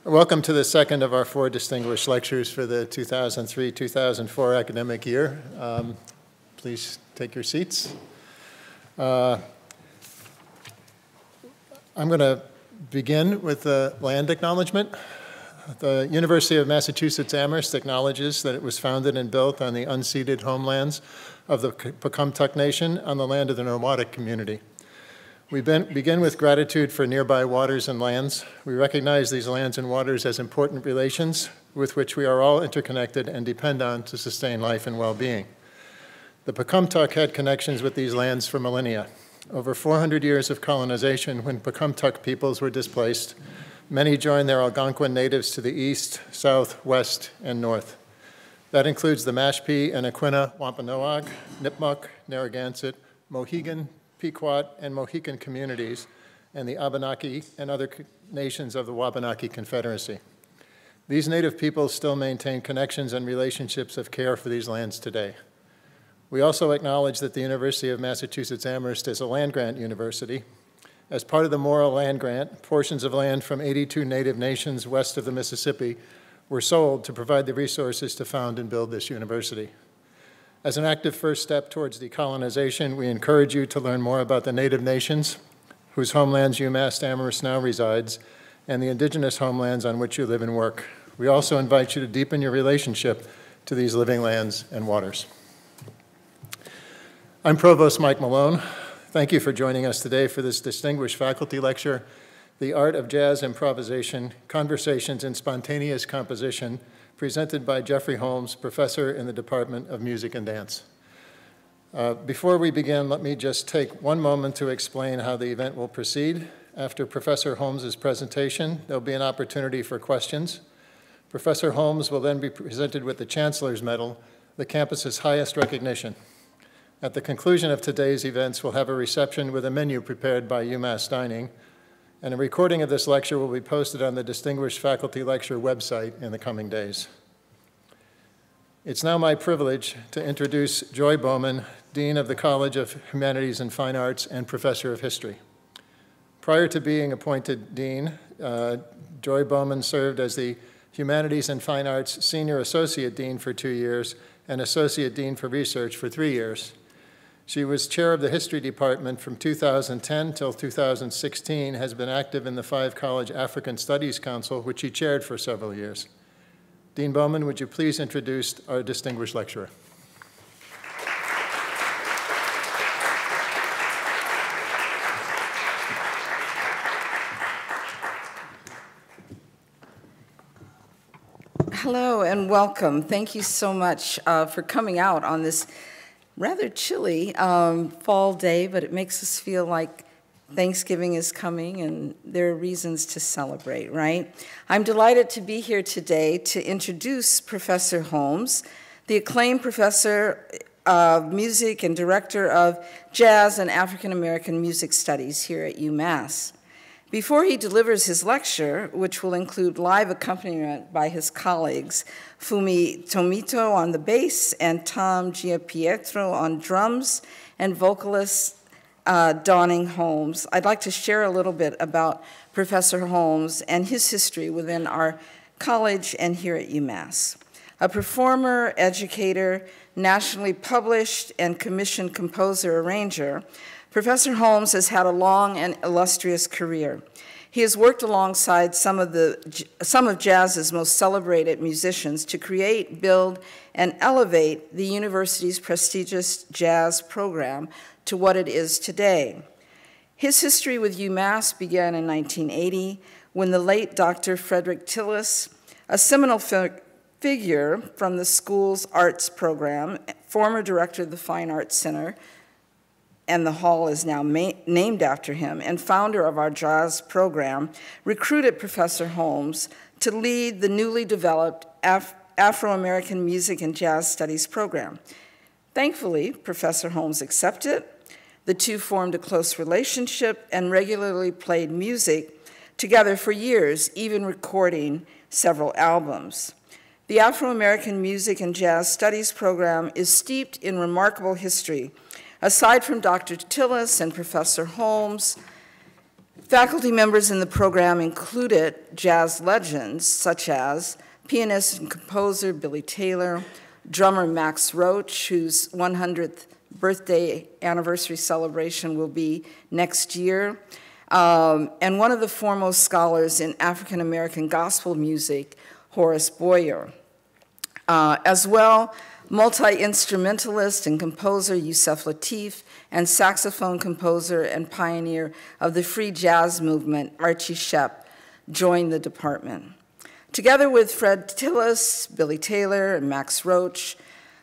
Welcome to the second of our 4 distinguished lectures for the 2003-2004 academic year. Please take your seats. I'm going to begin with the land acknowledgement. The University of Massachusetts Amherst acknowledges that it was founded and built on the unceded homelands of the Pecumtuck Nation on the land of the Nomatic community. We begin with gratitude for nearby waters and lands. We recognize these lands and waters as important relations with which we are all interconnected and depend on to sustain life and well-being. The Pecumtuck had connections with these lands for millennia. Over 400 years of colonization, when Pecumtuck peoples were displaced, many joined their Algonquin natives to the east, south, west, and north. That includes the Mashpee and Aquinnah Wampanoag, Nipmuc, Narragansett, Mohegan, Pequot, and Mohican communities, and the Abenaki and other nations of the Wabanaki Confederacy. These native peoples still maintain connections and relationships of care for these lands today. We also acknowledge that the University of Massachusetts Amherst is a land-grant university. As part of the Morrill Land Grant, portions of land from 82 native nations west of the Mississippi were sold to provide the resources to found and build this university. As an active first step towards decolonization, we encourage you to learn more about the native nations whose homelands UMass Amherst now resides and the indigenous homelands on which you live and work. We also invite you to deepen your relationship to these living lands and waters. I'm Provost Mike Malone. Thank you for joining us today for this distinguished faculty lecture, The Art of Jazz Improvisation, Conversations in Spontaneous Composition, presented by Jeffrey Holmes, professor in the Department of Music and Dance. Before we begin, let me just take one moment to explain how the event will proceed. After Professor Holmes' presentation, there'll be an opportunity for questions. Professor Holmes will then be presented with the Chancellor's Medal, the campus's highest recognition. At the conclusion of today's events, we'll have a reception with a menu prepared by UMass Dining, and a recording of this lecture will be posted on the Distinguished Faculty Lecture website in the coming days. It's now my privilege to introduce Joy Bowman, Dean of the College of Humanities and Fine Arts and Professor of History. Prior to being appointed Dean, Joy Bowman served as the Humanities and Fine Arts Senior Associate Dean for 2 years and Associate Dean for Research for 3 years. She was chair of the History Department from 2010 till 2016, has been active in the 5-College African Studies Council, which she chaired for several years. Dean Bowman, would you please introduce our distinguished lecturer? Hello and welcome. Thank you so much for coming out on this rather chilly fall day, but it makes us feel like Thanksgiving is coming and there are reasons to celebrate, right? I'm delighted to be here today to introduce Professor Holmes, the acclaimed professor of music and director of jazz and African American music studies here at UMass. Before he delivers his lecture, which will include live accompaniment by his colleagues, Fumi Tomito on the bass and Tom Giapietro on drums, and vocalist Donning Holmes, I'd like to share a little bit about Professor Holmes and his history within our college and here at UMass. A performer, educator, nationally published and commissioned composer-arranger, Professor Holmes has had a long and illustrious career. He has worked alongside some of jazz's most celebrated musicians to create, build, and elevate the university's prestigious jazz program to what it is today. His history with UMass began in 1980 when the late Dr. Frederick Tillis, a seminal figure from the school's arts program, former director of the Fine Arts Center, and the hall is now named after him, and founder of our jazz program, recruited Professor Holmes to lead the newly developed Afro-American Music and Jazz Studies program. Thankfully, Professor Holmes accepted. The two formed a close relationship and regularly played music together for years, even recording several albums. The Afro-American Music and Jazz Studies program is steeped in remarkable history. Aside from Dr. Tillis and Professor Holmes, Faculty members in the program included jazz legends such as pianist and composer Billy Taylor, drummer Max Roach, whose 100th birthday anniversary celebration will be next year, and one of the foremost scholars in African American gospel music, Horace Boyer. As well, multi-instrumentalist and composer Yusef Lateef, and saxophone composer and pioneer of the free jazz movement, Archie Shepp, joined the department. Together with Fred Tillis, Billy Taylor, and Max Roach,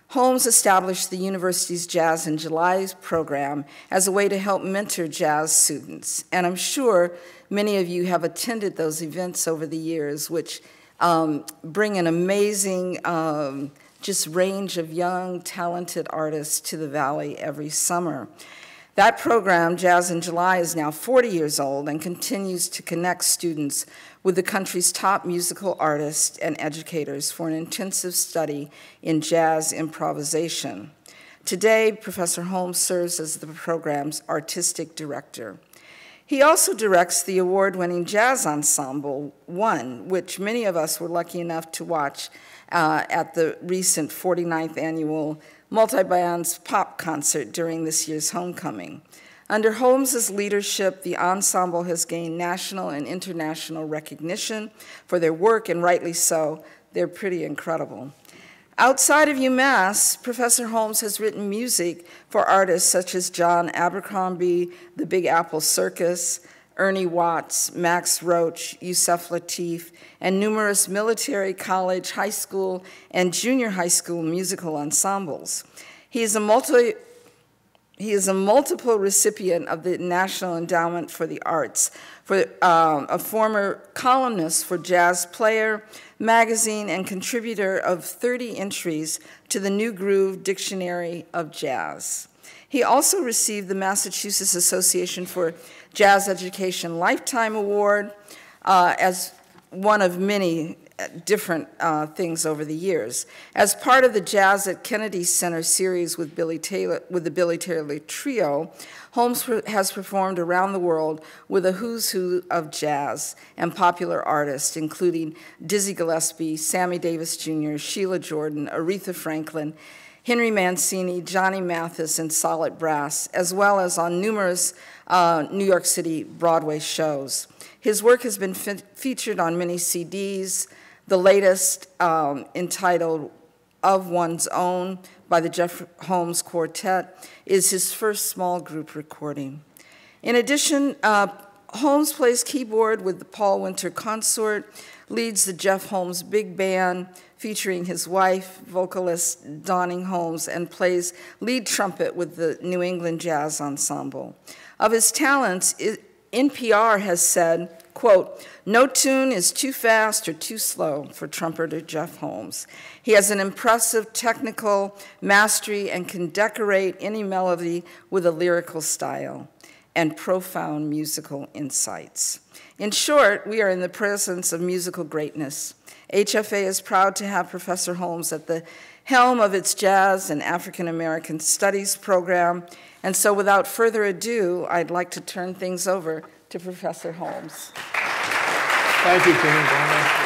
Holmes established the university's Jazz in July program as a way to help mentor jazz students. And I'm sure many of you have attended those events over the years, which bring an amazing just range of young, talented artists to the Valley every summer. That program, Jazz in July, is now 40 years old and continues to connect students with the country's top musical artists and educators for an intensive study in jazz improvisation. Today, Professor Holmes serves as the program's artistic director. He also directs the award-winning Jazz Ensemble One, which many of us were lucky enough to watch at the recent 49th annual Multi-Bands Pop concert during this year's homecoming. Under Holmes's leadership, the ensemble has gained national and international recognition for their work, and rightly so. They're pretty incredible. Outside of UMass, Professor Holmes has written music for artists such as John Abercrombie, the Big Apple Circus, Ernie Watts, Max Roach, Yusef Lateef, and numerous military, college, high school, and junior high school musical ensembles. He is a multiple recipient of the National Endowment for the Arts, a former columnist for Jazz Player magazine and contributor of 30 entries to the New Groove Dictionary of Jazz. He also received the Massachusetts Association for Jazz Education Lifetime Award as one of many different things over the years. As part of the Jazz at Kennedy Center series with the Billy Taylor Trio, Holmes has performed around the world with a who's who of jazz and popular artists, including Dizzy Gillespie, Sammy Davis Jr., Sheila Jordan, Aretha Franklin, Henry Mancini, Johnny Mathis, and Solid Brass, as well as on numerous New York City Broadway shows. His work has been featured on many CDs, the latest entitled Of One's Own by the Jeff Holmes Quartet is his first small group recording. In addition, Holmes plays keyboard with the Paul Winter Consort, leads the Jeff Holmes Big Band, featuring his wife, vocalist Donnie Holmes, and plays lead trumpet with the New England Jazz Ensemble. Of his talents, NPR has said, quote, "No tune is too fast or too slow for trumpeter Jeff Holmes. He has an impressive technical mastery and can decorate any melody with a lyrical style and profound musical insights." In short, we are in the presence of musical greatness. HFA is proud to have Professor Holmes at the helm of its Jazz and African American Studies program. And so without further ado, I'd like to turn things over to Professor Holmes. Thank you, Jeannie.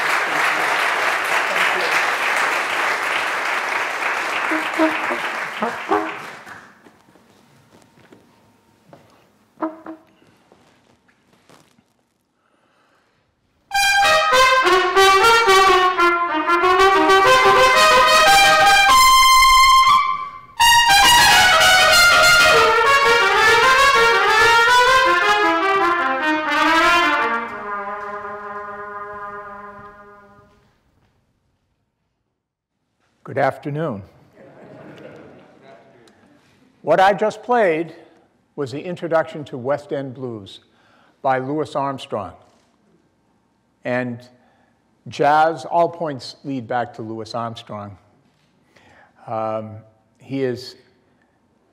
Good afternoon. What I just played was the introduction to West End Blues by Louis Armstrong. And jazz, all points lead back to Louis Armstrong. He is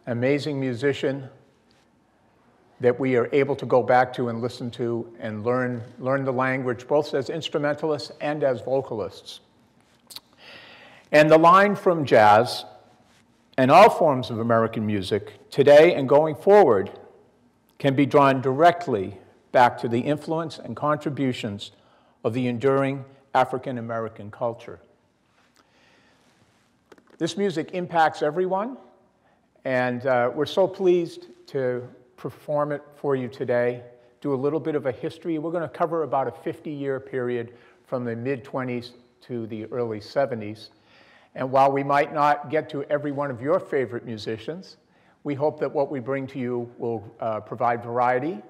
an amazing musician that we are able to go back to and listen to and learn the language, both as instrumentalists and as vocalists. And the line from jazz and all forms of American music today and going forward can be drawn directly back to the influence and contributions of the enduring African American culture. This music impacts everyone, and we're so pleased to perform it for you today, do a little bit of a history. We're going to cover about a 50-year period from the mid-20s to the early 70s. And while we might not get to every one of your favorite musicians, we hope that what we bring to you will provide variety,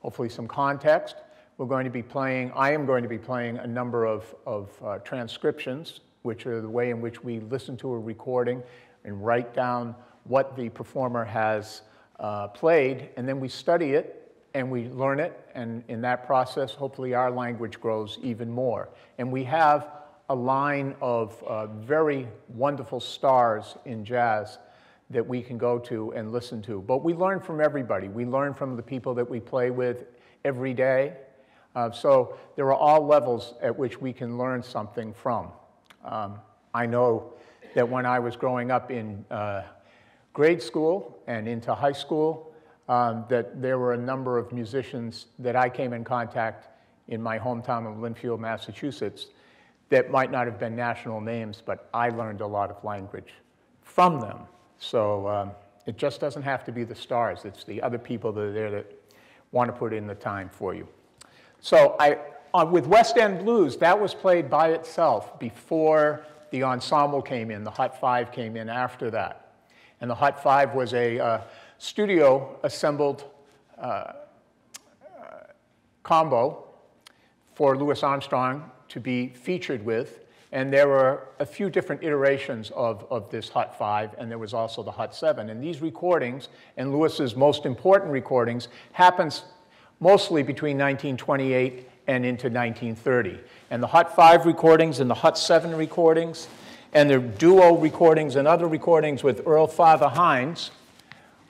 hopefully some context. I am going to be playing a number of transcriptions, which are the way in which we listen to a recording and write down what the performer has played, and then we study it and we learn it, and in that process, hopefully our language grows even more. And we have a line of very wonderful stars in jazz that we can go to and listen to. But we learn from everybody. We learn from the people that we play with every day. So there are all levels at which we can learn something from. I know that when I was growing up in grade school and into high school, that there were a number of musicians that I came in contact in my hometown of Lynnfield, Massachusetts, that might not have been national names, but I learned a lot of language from them. So it just doesn't have to be the stars. It's the other people that are there that want to put in the time for you. So with West End Blues, that was played by itself before the ensemble came in. The Hot Five came in after that. And the Hot Five was a studio assembled combo for Louis Armstrong to be featured with. And there were a few different iterations of this Hot Five, and there was also the Hot Seven. And these recordings, and Louis's most important recordings, happens mostly between 1928 and into 1930. And the Hot Five recordings and the Hot Seven recordings and the duo recordings and other recordings with Earl Father Hines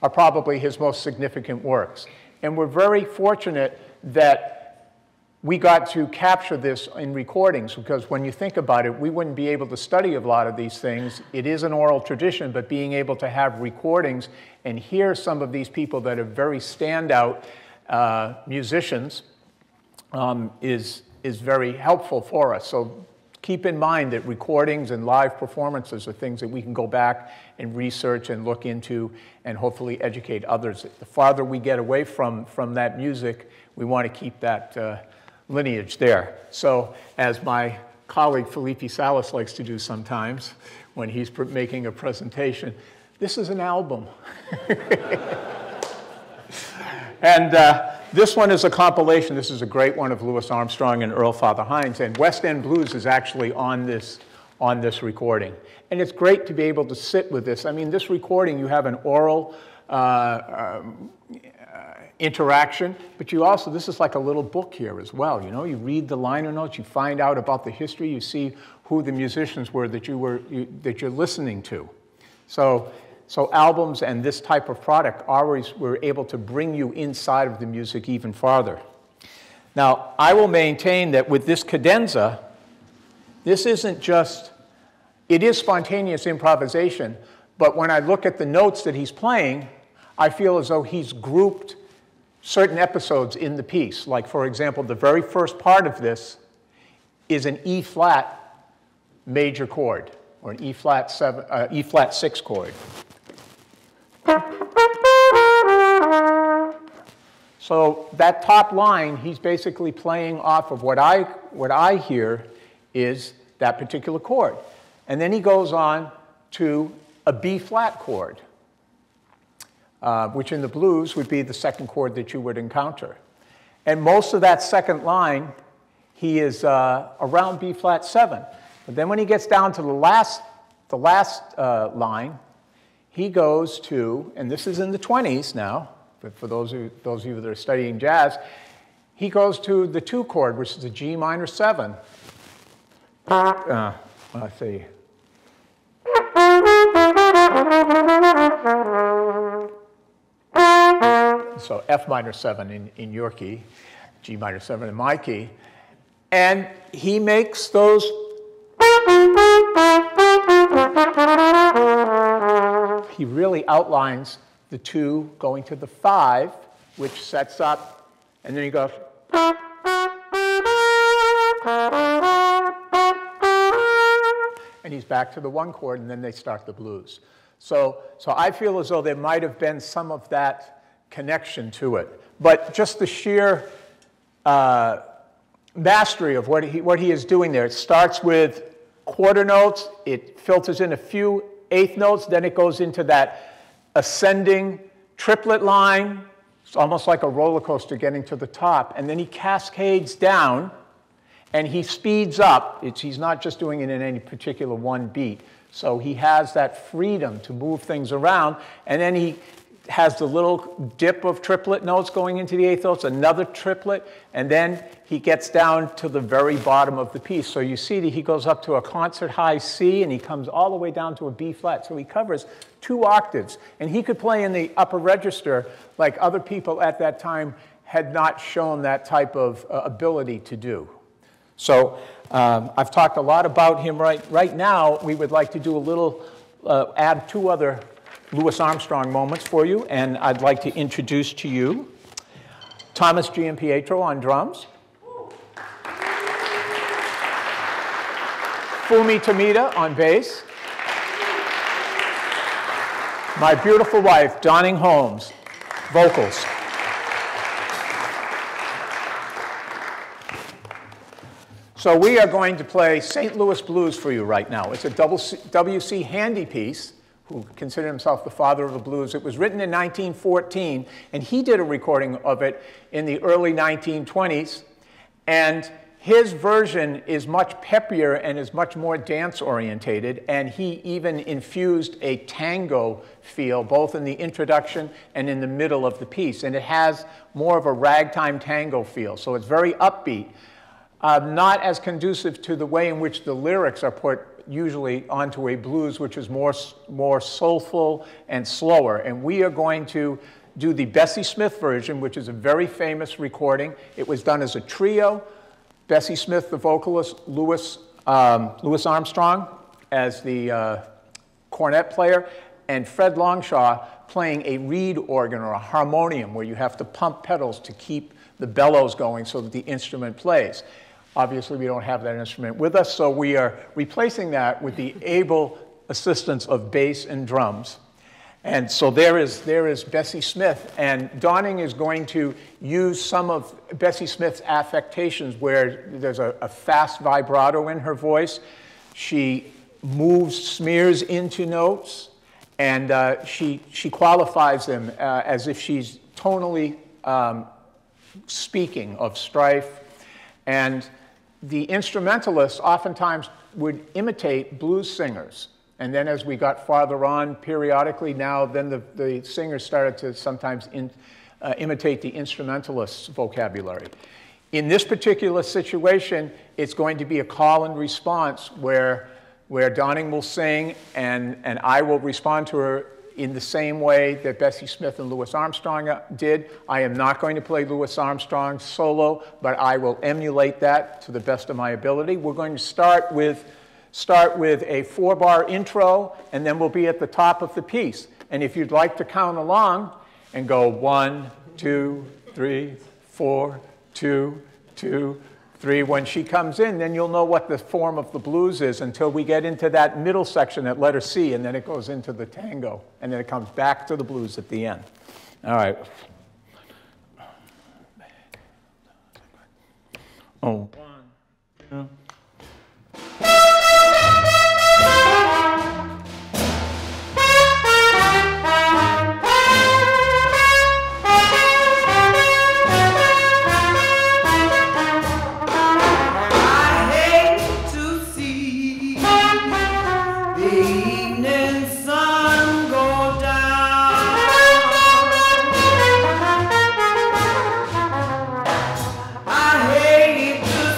are probably his most significant works. And we're very fortunate that we got to capture this in recordings, because when you think about it, we wouldn't be able to study a lot of these things. It is an oral tradition, but being able to have recordings and hear some of these people that are very standout musicians is very helpful for us. So keep in mind that recordings and live performances are things that we can go back and research and look into and hopefully educate others. The farther we get away from that music, we want to keep that lineage there. So as my colleague Felipe Salas likes to do sometimes when he's making a presentation, this is an album. And this one is a compilation. This is a great one of Louis Armstrong and Earl Father Hines, and West End Blues is actually on this recording. And it's great to be able to sit with this. I mean, this recording, you have an oral interaction, but you also, this is like a little book here as well. You know, you read the liner notes, you find out about the history, you see who the musicians were that you're listening to. So albums and this type of product always were able to bring you inside of the music even farther. Now, I will maintain that with this cadenza, this isn't just, it is spontaneous improvisation, but when I look at the notes that he's playing, I feel as though he's grouped certain episodes in the piece. Like, for example, the very first part of this is an E-flat major chord, or an E-flat 6 chord. So that top line, he's basically playing off of what I hear is that particular chord. And then he goes on to a B-flat chord, which in the blues would be the second chord that you would encounter. And most of that second line, he is around B-flat 7. But then when he gets down to the last line, he goes to, and this is in the 20s now, but for those of you that are studying jazz, he goes to the 2 chord, which is a G minor 7. Let's see. So F minor 7 in your key, G minor 7 in my key, and he makes those. He really outlines the 2 going to the 5, which sets up And then he goes, and he's back to the 1 chord, and then they start the blues. So I feel as though there might have been some of that connection to it. But just the sheer mastery of what he is doing there. It starts with quarter notes, it filters in a few eighth notes, then it goes into that ascending triplet line. It's almost like a roller coaster getting to the top. And then he cascades down, and he speeds up. He's not just doing it in any particular one beat. So he has that freedom to move things around. And then he has the little dip of triplet notes going into the eighth notes, another triplet, and then he gets down to the very bottom of the piece. So you see that he goes up to a concert high C, and he comes all the way down to a B flat. So he covers 2 octaves. And he could play in the upper register like other people at that time had not shown that type of ability to do. So I've talked a lot about him. Right now, we would like to do a little, add 2 other Louis Armstrong moments for you, and I'd like to introduce to you Thomas Giampietro on drums, Fumi Tomita on bass, my beautiful wife, Donning Holmes, vocals. So we are going to play St. Louis Blues for you right now. It's a W.C. Handy piece, who considered himself the father of the blues. It was written in 1914, and he did a recording of it in the early 1920s. And his version is much peppier and is much more dance-orientated, and he even infused a tango feel, both in the introduction and in the middle of the piece. And it has more of a ragtime tango feel, so it's very upbeat. Not as conducive to the way in which the lyrics are put usually onto a blues, which is more soulful and slower. And we are going to do the Bessie Smith version, which is a very famous recording. It was done as a trio. Bessie Smith, the vocalist, Louis Armstrong as the cornet player, and Fred Longshaw playing a reed organ or a harmonium, where you have to pump pedals to keep the bellows going so that the instrument plays. Obviously, we don't have that instrument with us, so we are replacing that with the able assistance of bass and drums. And so there is Bessie Smith, and Donning is going to use some of Bessie Smith's affectations where there's a fast vibrato in her voice. She moves smears into notes, and she qualifies them as if she's tonally speaking of strife. And the instrumentalists oftentimes would imitate blues singers. And then as we got farther on, periodically now, then the singers started to sometimes imitate the instrumentalists' vocabulary. In this particular situation, it's going to be a call and response where Donning will sing and I will respond to her in the same way that Bessie Smith and Louis Armstrong did. I am not going to play Louis Armstrong solo, but I will emulate that to the best of my ability. We're going to start with a 4-bar intro, and then we'll be at the top of the piece. And if you'd like to count along and go 1, 2, 3, 4, 2, 2, 3, when she comes in, then you'll know what the form of the blues is until we get into that middle section at letter C, and then it goes into the tango, and then it comes back to the blues at the end. All right. Oh. 1, 2. I hate to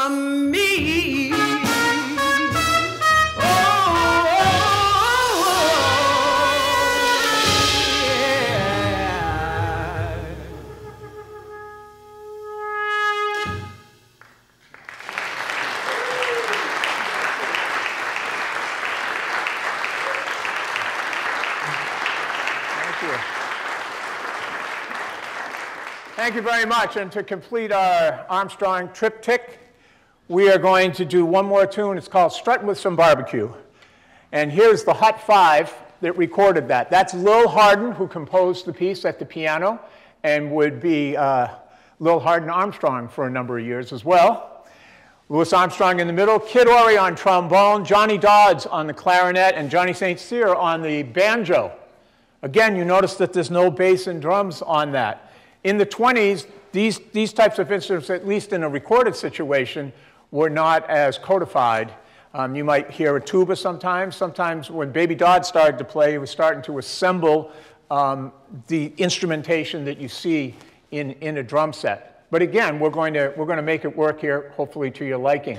from me. Thank you very much. And to complete our Armstrong triptych, we are going to do one more tune. It's called Strutting with Some Barbecue. And here's the Hot Five that recorded that. That's Lil Hardin, who composed the piece at the piano and would be Lil Hardin Armstrong for a number of years as well. Louis Armstrong in the middle, Kid Ory on trombone, Johnny Dodds on the clarinet, and Johnny St. Cyr on the banjo. Again, you notice that there's no bass and drums on that. In the 20s, these types of instruments, at least in a recorded situation, were not as codified. You might hear a tuba sometimes. Sometimes when Baby Dodd started to play, he was starting to assemble the instrumentation that you see in a drum set. But again, we're going to make it work here, hopefully to your liking.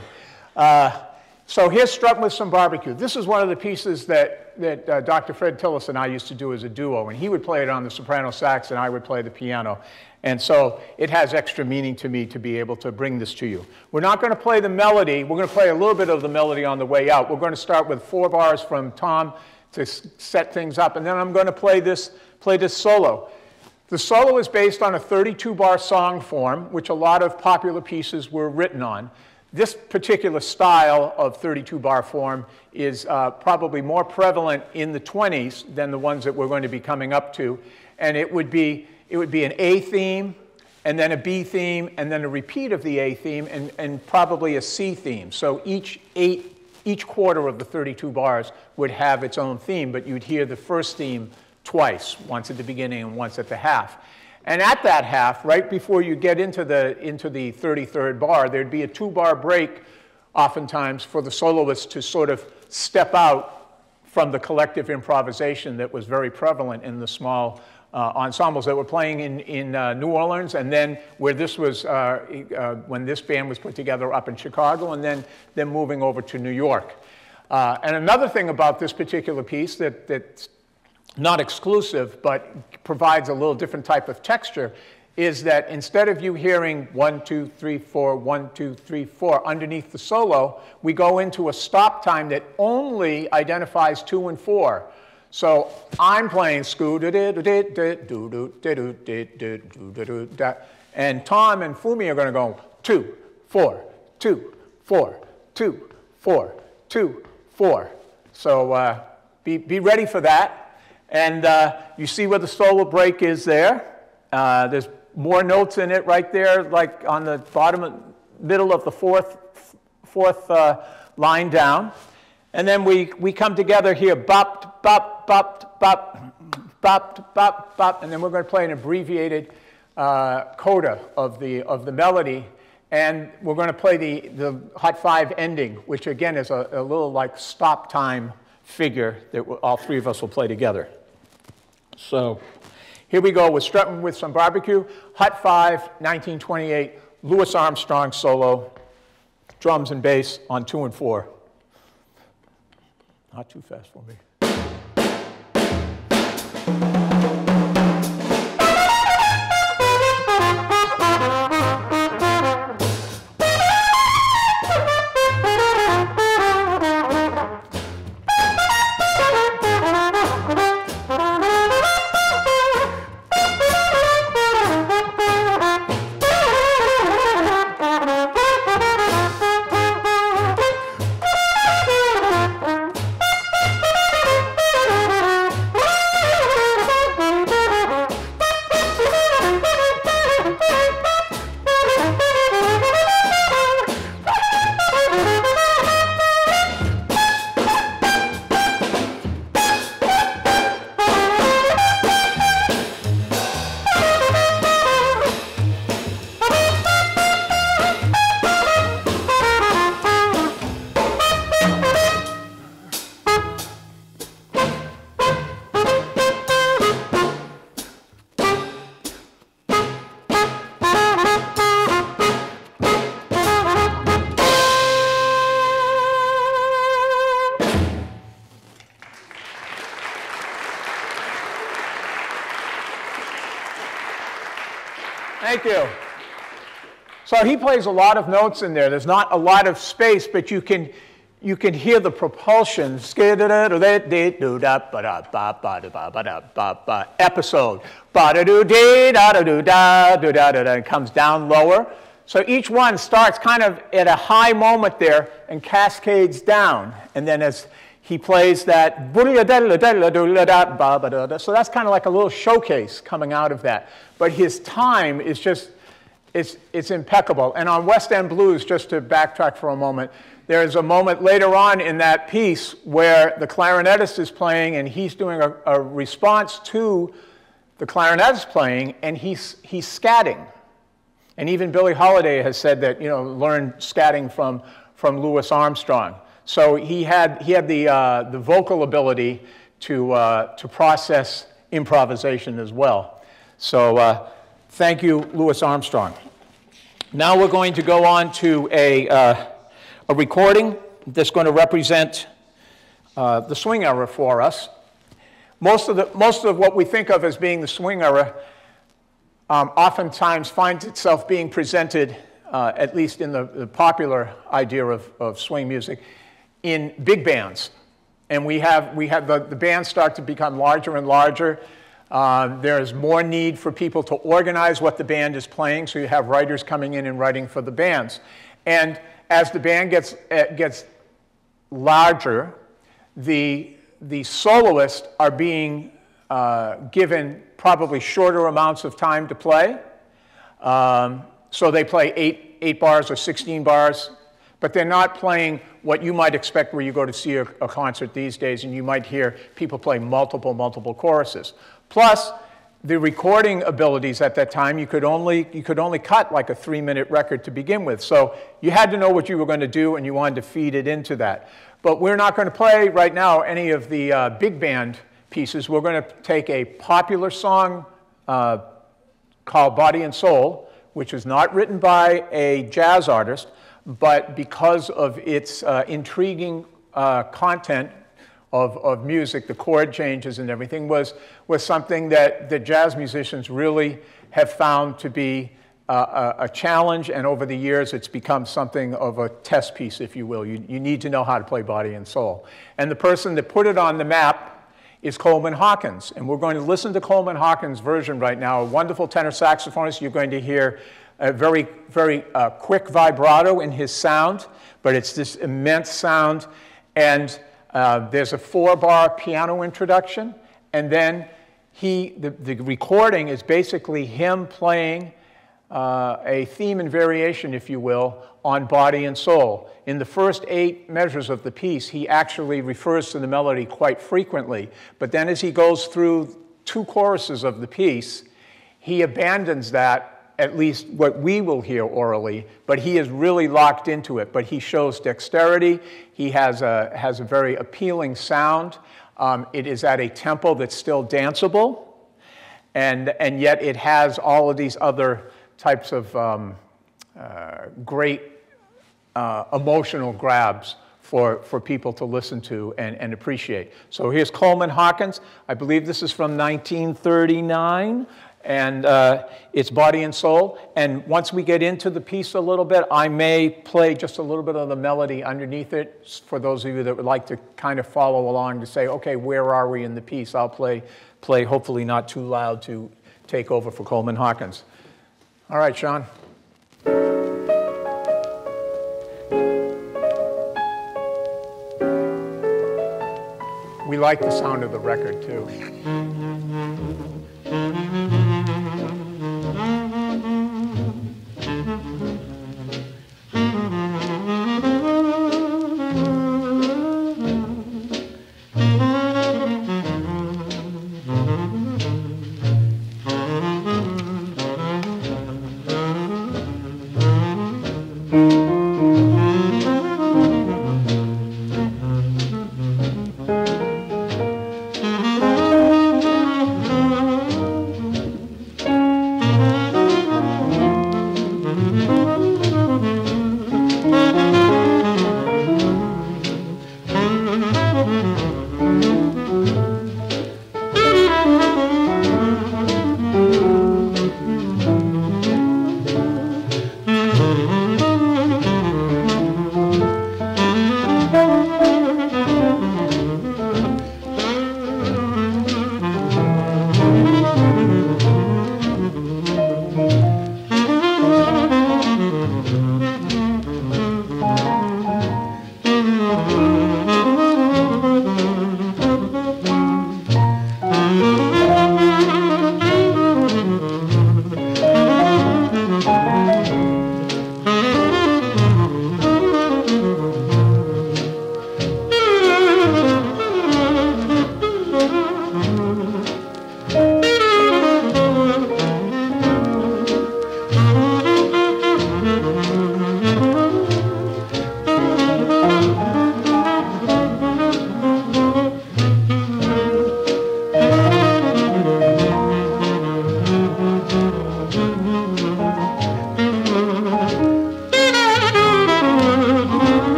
So here's Strutting with Some Barbecue. This is one of the pieces that Dr. Fred Tillis and I used to do as a duo, and he would play it on the soprano sax and I would play the piano. And so it has extra meaning to me to be able to bring this to you. We're not going to play the melody. We're going to play a little bit of the melody on the way out. We're going to start with 4 bars from Tom to set things up, and then I'm going to play this solo. The solo is based on a 32-bar song form, which a lot of popular pieces were written on. This particular style of 32-bar form is probably more prevalent in the 20s than the ones that we're going to be coming up to. And it would be an A theme, and then a B theme, and then a repeat of the A theme, and probably a C theme. So each quarter of the 32 bars would have its own theme, but you'd hear the first theme twice, once at the beginning and once at the half. And at that half, right before you get into the 33rd bar, there'd be a 2-bar break, oftentimes, for the soloist to sort of step out from the collective improvisation that was very prevalent in the small ensembles that were playing in New Orleans, and then where this was, when this band was put together up in Chicago, and then moving over to New York. And another thing about this particular piece that's not exclusive, but provides a little different type of texture, is that instead of you hearing 1, 2, 3, 4, 1, 2, 3, 4 underneath the solo, we go into a stop time that only identifies 2 and 4. So I'm playing scoo, and Tom and Fumi are going to go 2, 4, 2, 4, 2, 4, 2, 4. So be ready for that. And you see where the solo break is there. There's more notes in it right there, like on the middle of the fourth line down. And then we come together here, bop, bop, bop, bop, bop, bop, bop, and then we're going to play an abbreviated coda of the melody. And we're going to play the Hot 5 ending, which again is a little like stop time figure that all 3 of us will play together. So here we go with Strutting with Some Barbecue, Hot 5, 1928, Louis Armstrong solo, drums and bass on 2 and 4. Not too fast for me. Thank you. So he plays a lot of notes in there. There's not a lot of space, but you can hear the propulsion. Episode. It comes down lower. So each one starts kind of at a high moment there and cascades down. And then as he plays that, so that's kind of like a little showcase coming out of that. But his time is just, it's impeccable. And on West End Blues, just to backtrack for a moment, there's a moment later on in that piece where the clarinetist is playing and he's doing a response to the clarinetist playing, and he's scatting. And even Billie Holiday has said that, learned scatting from Louis Armstrong. So he had the vocal ability to process improvisation as well. So thank you, Louis Armstrong. Now we're going to go on to a recording that's going to represent the swing era for us. Most of what we think of as being the swing era oftentimes finds itself being presented, at least in the popular idea of swing music, in big bands. And we have the bands start to become larger and larger. There's more need for people to organize what the band is playing, so you have writers coming in and writing for the bands. And as the band gets larger, the soloists are being given probably shorter amounts of time to play. So they play 8 bars or 16 bars, but they're not playing what you might expect where you go to see a concert these days, and you might hear people play multiple choruses. Plus, the recording abilities at that time, you could only cut like a 3-minute record to begin with. So you had to know what you were going to do, and you wanted to feed it into that. But we're not going to play right now any of the big band pieces. We're going to take a popular song called Body and Soul, which was not written by a jazz artist, but because of its intriguing content of music, the chord changes and everything, was something that the jazz musicians really have found to be a challenge, and over the years it's become something of a test piece, if you will. You need to know how to play Body and Soul. And the person that put it on the map is Coleman Hawkins, and we're going to listen to Coleman Hawkins' version right now, a wonderful tenor saxophonist. You're going to hear a very, very quick vibrato in his sound, but it's this immense sound, and there's a 4-bar piano introduction, and then the recording is basically him playing a theme and variation, if you will, on Body and Soul. In the first 8 measures of the piece, he actually refers to the melody quite frequently, but then as he goes through 2 choruses of the piece, he abandons that, at least what we will hear orally, but he is really locked into it. But he shows dexterity. He has a very appealing sound. It is at a tempo that's still danceable, and yet it has all of these other types of great emotional grabs for people to listen to and appreciate. So here's Coleman Hawkins. I believe this is from 1939. And it's Body and Soul. And once we get into the piece a little bit, I may play just a little bit of the melody underneath it for those of you that would like to kind of follow along to say, okay, where are we in the piece? I'll play hopefully not too loud to take over for Coleman Hawkins. All right, Sean. We like the sound of the record, too.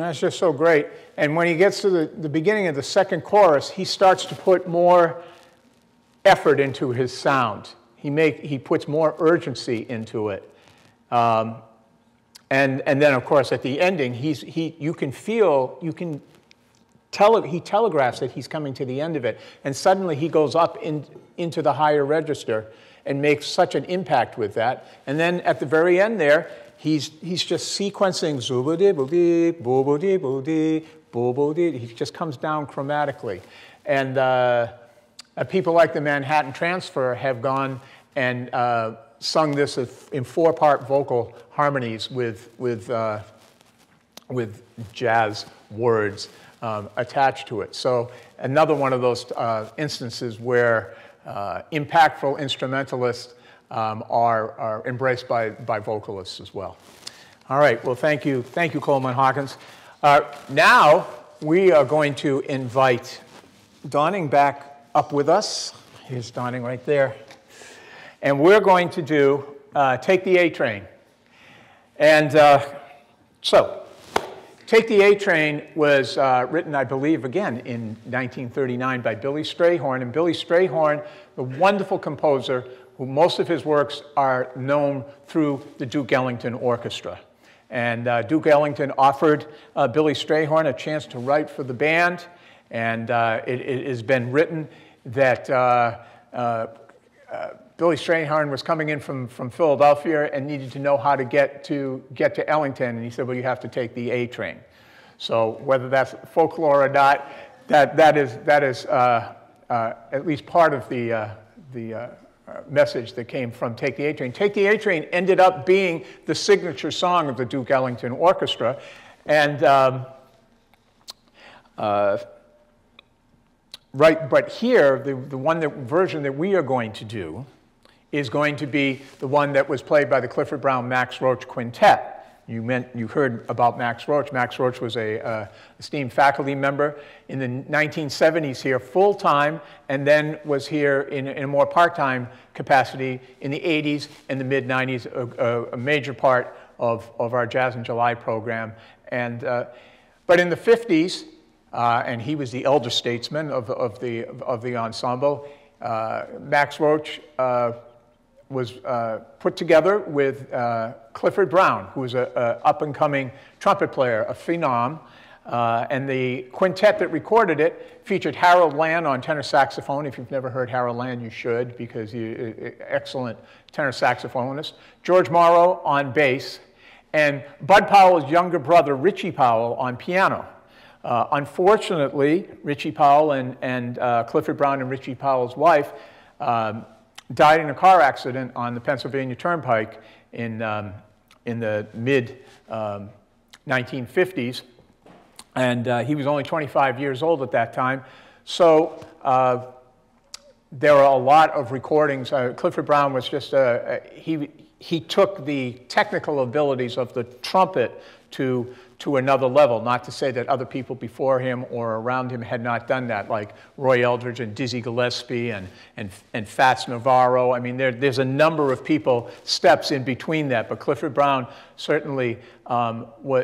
That's just so great. And when he gets to the beginning of the second chorus, he starts to put more effort into his sound. He puts more urgency into it. And then, of course, at the ending, you can he telegraphs that he's coming to the end of it. And suddenly he goes up into the higher register and makes such an impact with that. And then at the very end there, he's just sequencing zubudi-budi, bubudi-budi, bubudi. He just comes down chromatically. And people like the Manhattan Transfer have gone and sung this in 4-part vocal harmonies with jazz words attached to it. So another one of those instances where impactful instrumentalists are embraced by vocalists as well. All right, well, thank you, Coleman Hawkins. Now we are going to invite Donning back up with us. Here's Donning right there. And we're going to do Take the A Train. And so, Take the A Train was written, I believe, again, in 1939 by Billy Strayhorn. And Billy Strayhorn, the wonderful composer, who most of his works are known through the Duke Ellington Orchestra. And Duke Ellington offered Billy Strayhorn a chance to write for the band. And it has been written that Billy Strayhorn was coming in from Philadelphia and needed to know how to get to Ellington, and he said, well, you have to take the A train. So whether that's folklore or not, that is at least part of the message that came from Take the A Train. Take the A Train ended up being the signature song of the Duke Ellington Orchestra, and right, but here, the version that we are going to do is going to be the one that was played by the Clifford Brown Max Roach Quintet. You heard about Max Roach. Max Roach was a esteemed faculty member in the 1970s here full-time, and then was here in a more part-time capacity in the 80s and the mid-90s, a major part of our Jazz in July program. And, but in the 50s, and he was the elder statesman of the ensemble, Max Roach was put together with Clifford Brown, who was an up-and-coming trumpet player, a phenom, and the quintet that recorded it featured Harold Land on tenor saxophone. If you've never heard Harold Land, you should, because he's an excellent tenor saxophonist. George Morrow on bass, and Bud Powell's younger brother, Richie Powell, on piano. Unfortunately, Richie Powell and Clifford Brown and Richie Powell's wife died in a car accident on the Pennsylvania Turnpike in the mid-1950s. And he was only 25 years old at that time. So there are a lot of recordings. Clifford Brown was just, he took the technical abilities of the trumpet to another level. Not to say that other people before him or around him had not done that, like Roy Eldridge and Dizzy Gillespie and Fats Navarro. I mean, there's a number of people, steps in between that. But Clifford Brown certainly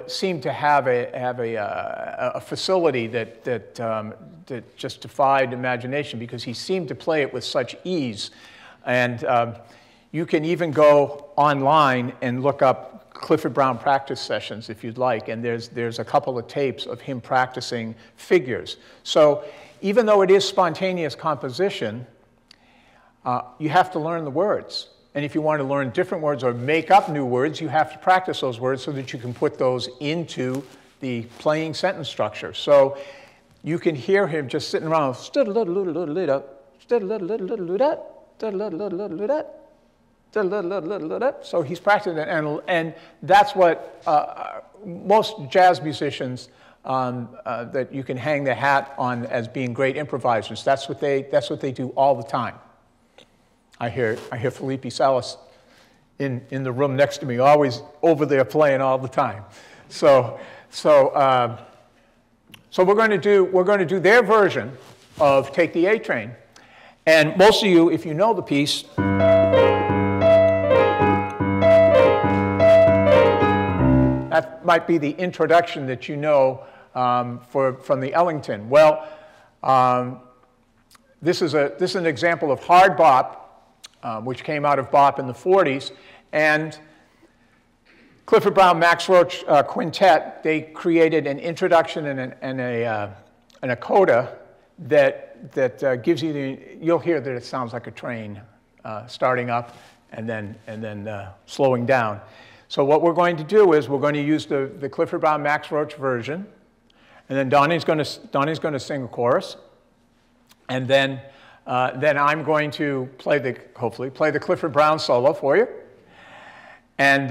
seemed to have a facility that just defied imagination, because he seemed to play it with such ease. And you can even go online and look up Clifford Brown practice sessions if you'd like, and there's a couple of tapes of him practicing figures. So even though it is spontaneous composition, you have to learn the words. And if you want to learn different words or make up new words, you have to practice those words so that you can put those into the playing sentence structure. So you can hear him just sitting around, so he's practicing it, and that's what most jazz musicians that you can hang their hat on as being great improvisers. That's what they do all the time. I hear Felipe Salas in the room next to me, always over there playing all the time. So we're going to do their version of Take the A Train, and most of you, if you know the piece. might be the introduction that you know from the Ellington. Well, this is an example of hard bop, which came out of bop in the 40s. And Clifford Brown, Max Roach quintet, they created an introduction and a coda that gives you you'll hear that it sounds like a train starting up and then slowing down. So what we're going to do is we're going to use the Clifford Brown, Max Roach version, and then Donnie's going to sing a chorus, and then I'm going to hopefully play the Clifford Brown solo for you, and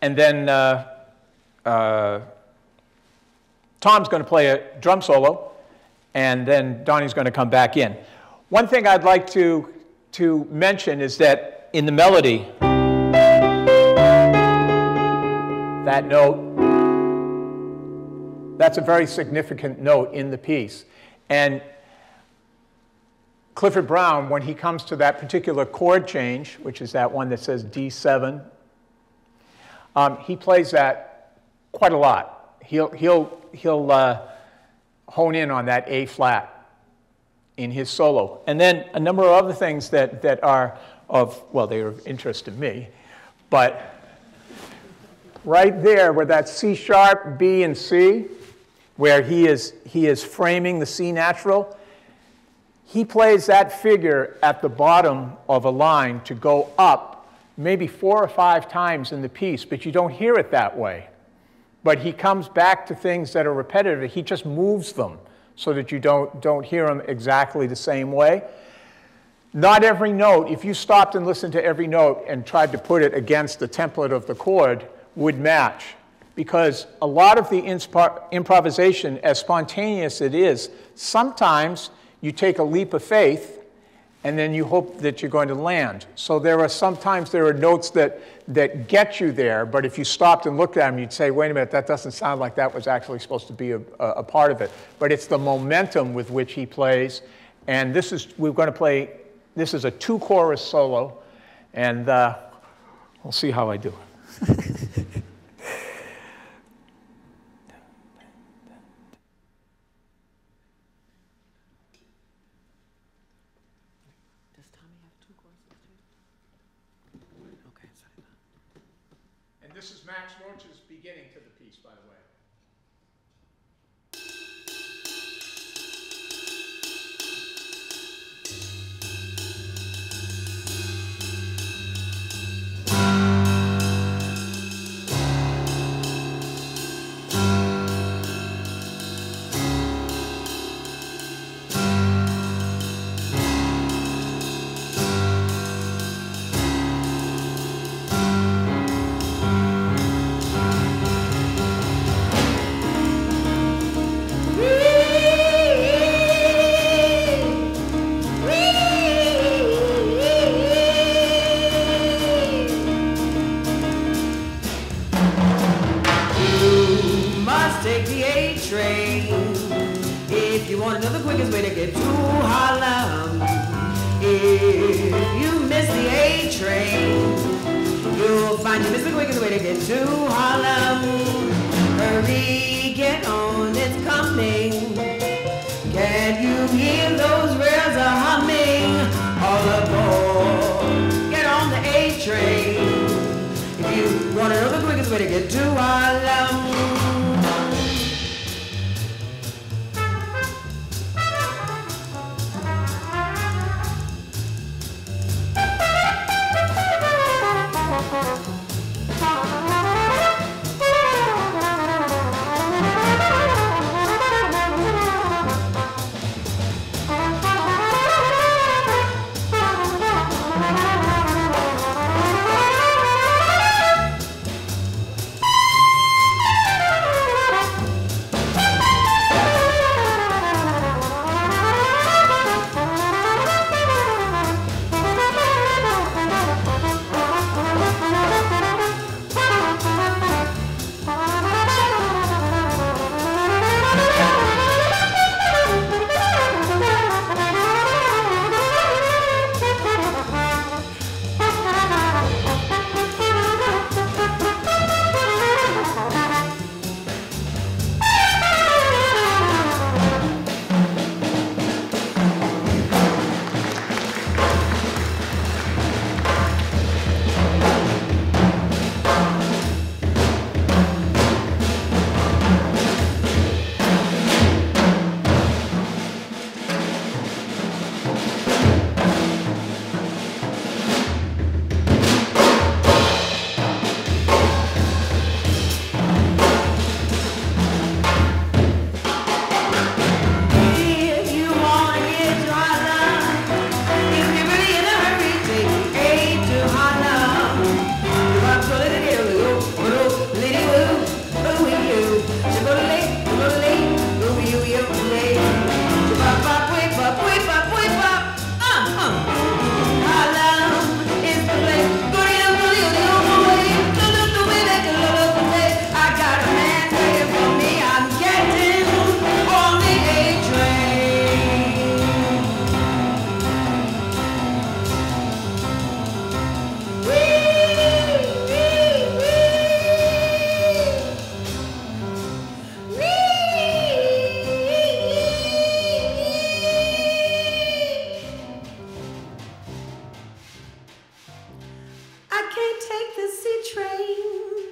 then Tom's going to play a drum solo, and then Donnie's going to come back in. One thing I'd like to mention is that in the melody, that note, that's a very significant note in the piece. And Clifford Brown, when he comes to that particular chord change, which is that one that says D7, he plays that quite a lot. He'll hone in on that A flat in his solo. And then a number of other things that are of, well, they are of interest to me, but right there where that C sharp, B, and C, where he is framing the C natural, he plays that figure at the bottom of a line to go up maybe 4 or 5 times in the piece, but you don't hear it that way. But he comes back to things that are repetitive. He just moves them so that you don't hear them exactly the same way. Not every note, if you stopped and listened to every note and tried to put it against the template of the chord, would match. Because a lot of the improvisation, as spontaneous it is, sometimes you take a leap of faith and then you hope that you're going to land. So sometimes there are notes that get you there, but if you stopped and looked at them, you'd say, wait a minute, that doesn't sound like that was actually supposed to be a part of it. But it's the momentum with which he plays, and this is a 2-chorus solo, and we'll see how I do. This is Max Roach's beginning to the piece, by the way.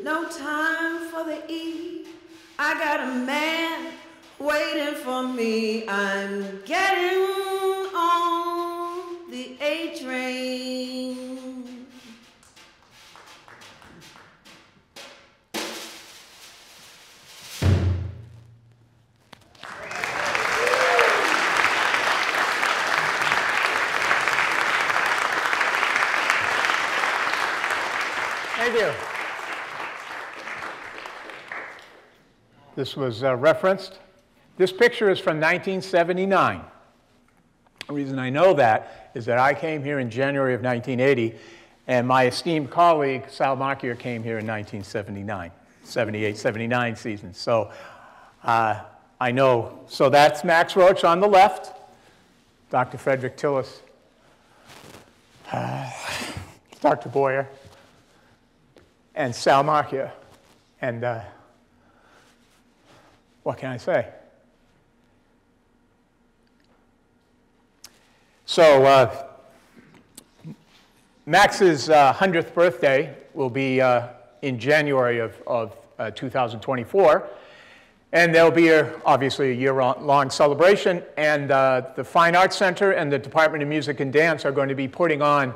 no time for the E. I got a man waiting for me. I'm getting on the A train. Thank you. This was referenced. This picture is from 1979. The reason I know that is that I came here in January of 1980, and my esteemed colleague, Sal Markier, came here in 1979, 78, 79 season. So I know. So that's Max Roach on the left, Dr. Frederick Tillis, Dr. Boyer, and Sal Markier. And what can I say? So Max's 100th birthday will be in January of 2024. And there'll be, obviously, a year-long celebration. And the Fine Arts Center and the Department of Music and Dance are going to be putting on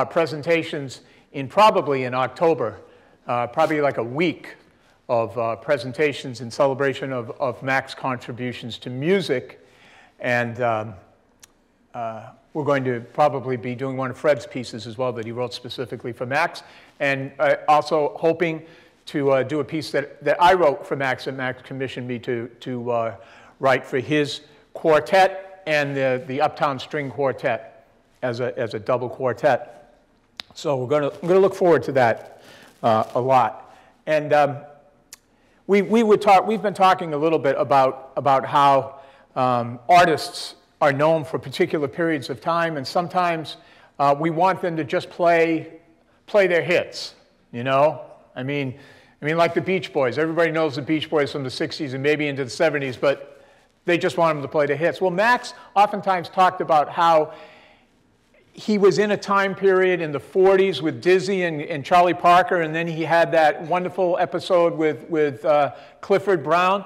presentations probably in October, probably like a week of presentations in celebration of Max's contributions to music. And we're going to probably be doing one of Fred's pieces as well that he wrote specifically for Max. And also hoping to do a piece that I wrote for Max, and Max commissioned me to write for his quartet and the Uptown String Quartet as a double quartet. So I'm going to look forward to that a lot. And we've been talking a little bit about how artists are known for particular periods of time, and sometimes we want them to just play their hits, you know? I mean, like the Beach Boys. Everybody knows the Beach Boys from the 60s and maybe into the 70s, but they just want them to play the hits. Well, Max oftentimes talked about how he was in a time period in the 40s with Dizzy and Charlie Parker, and then he had that wonderful episode with Clifford Brown.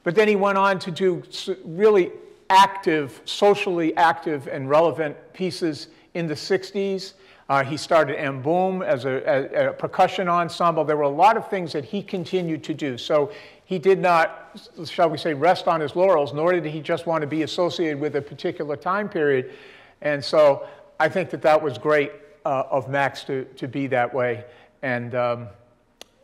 But then he went on to do really active, socially active and relevant pieces in the 60s. He started M Boom as a percussion ensemble. There were a lot of things that he continued to do. So he did not, shall we say, rest on his laurels, nor did he just want to be associated with a particular time period. And so I think that was great of Max to be that way. And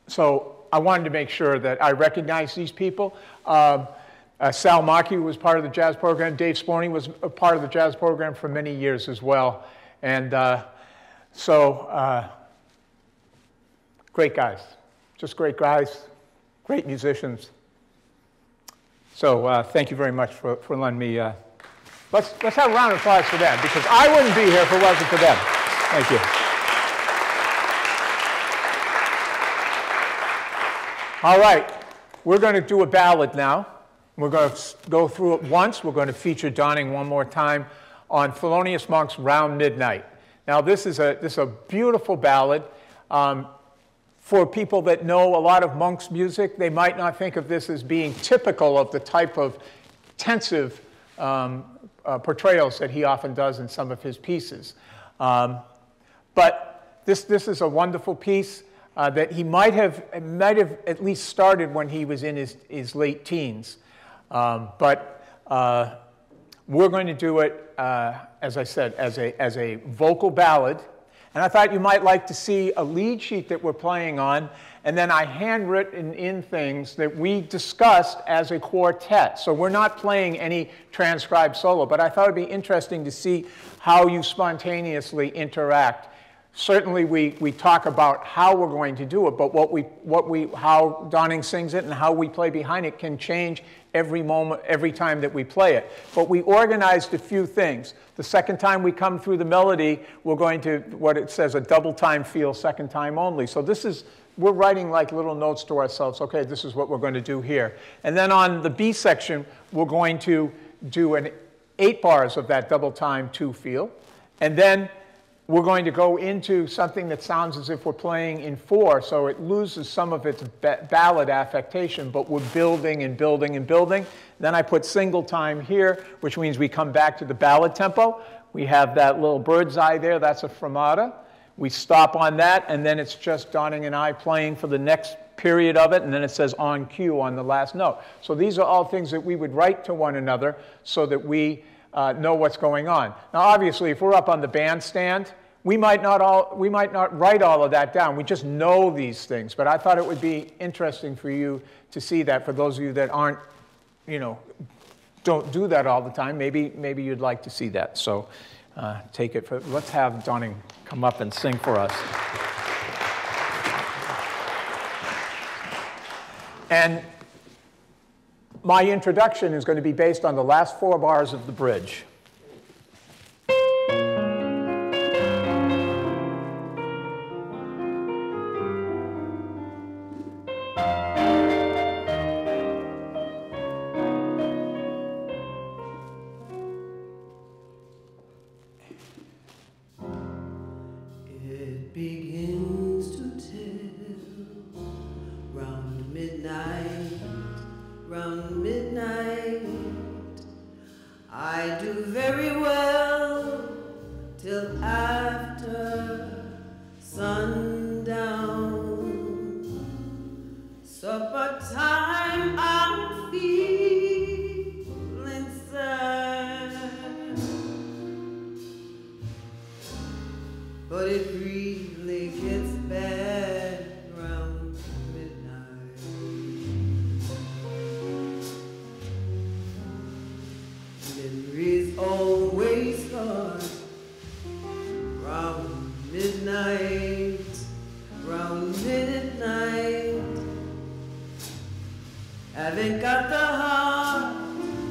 so I wanted to make sure that I recognize these people. Sal Markier was part of the jazz program. Dave Sploney was a part of the jazz program for many years as well. And great guys, just great guys, great musicians. So thank you very much for letting me. Let's have a round of applause for them, because I wouldn't be here if it wasn't for them. Thank you. All right, we're going to do a ballad now. We're going to go through it once. We're going to feature Donning one more time on Thelonious Monk's Round Midnight. Now, this is a beautiful ballad. For people that know a lot of Monk's music, they might not think of this as being typical of the type of tensive portrayals that he often does in some of his pieces. But this is a wonderful piece that he might have at least started when he was in his late teens. But we're going to do it, as I said, as a vocal ballad. And I thought you might like to see a lead sheet that we're playing on, and then I handwritten in things that we discussed as a quartet. So we're not playing any transcribed solo, but I thought it'd be interesting to see how you spontaneously interact. Certainly we talk about how we're going to do it, but how Donning sings it and how we play behind it can change every moment, every time that we play it. But we organized a few things. The second time we come through the melody, we're going to, what it says, a double time feel, second time only. So we're writing like little notes to ourselves. Okay, this is what we're going to do here. And then on the B section, we're going to do 8 bars of that double time 2 feel. And then we're going to go into something that sounds as if we're playing in 4, so it loses some of its ballad affectation, but we're building and building and building. Then I put single time here, which means we come back to the ballad tempo. We have that little bird's eye there, that's a fermata. We stop on that, and then it's just Donning and I playing for the next period of it, and then it says on cue on the last note. So these are all things that we would write to one another so that we know what's going on. Now, obviously, if we're up on the bandstand, we might not write all of that down. We just know these things. But I thought it would be interesting for you to see that. For those of you that aren't, don't do that all the time, maybe you'd like to see that. So take it for. Let's have Donning come up and sing for us. And my introduction is going to be based on the last 4 bars of the bridge. It begins to tell round midnight. I do very well till after sundown. Supper time, I'm feeling sad, but it really gets bad round midnight. Memories always start round midnight, round midnight. Haven't got the heart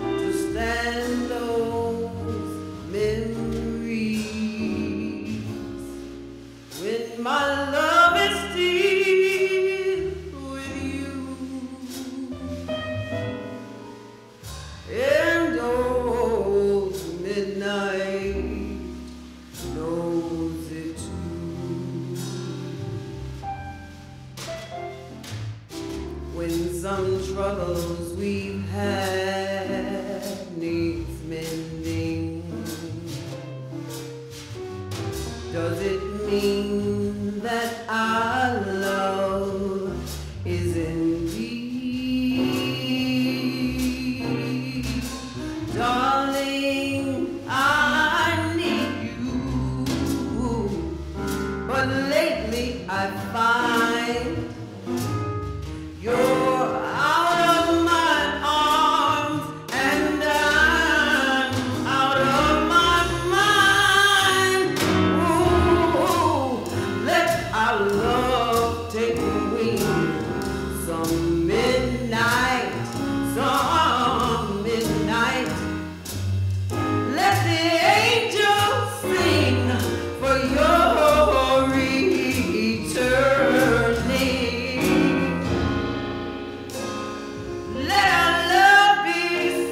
to stand those memories when my love is still with you. And old midnight knows it too. When some troubles we've had needs mending, does it mean that our love is indeed? Darling, I need you, but lately I find you're out of my arms and I'm out of my mind. Ooh, let our love take wing. Some midnight, let the angels sing for your returning. Let our love be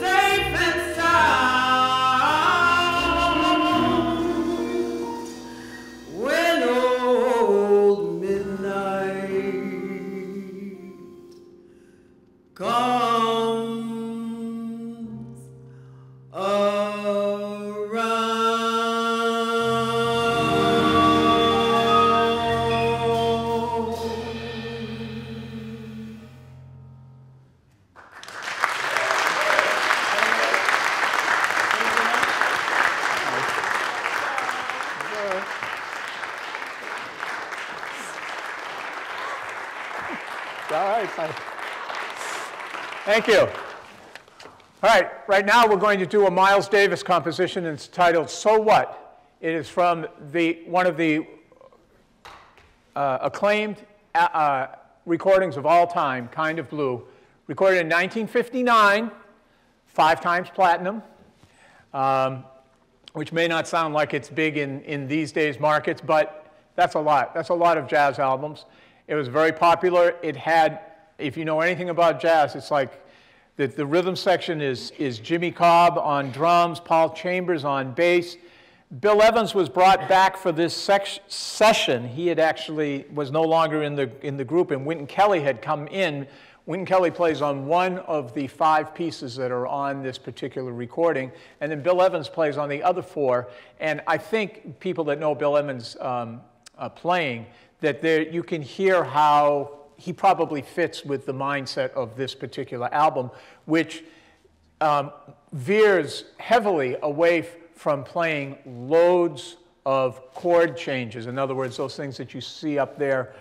safe and sound when old midnight comes All right, fine. Thank you. All right, right now we're going to do a Miles Davis composition, and it's titled So What? It is from one of the acclaimed recordings of all time, Kind of Blue, recorded in 1959, 5 times platinum, which may not sound like it's big in these days' markets, but that's a lot. That's a lot of jazz albums. It was very popular. It had, if you know anything about jazz, it's like the rhythm section is Jimmy Cobb on drums, Paul Chambers on bass, Bill Evans was brought back for this session. He had actually was no longer in the group, and Wynton Kelly had come in. Wynton Kelly plays on one of the 5 pieces that are on this particular recording, and then Bill Evans plays on the other 4. And I think people that know Bill Evans playing, that you can hear how he probably fits with the mindset of this particular album, which veers heavily away from playing loads of chord changes. In other words, those things that you see up there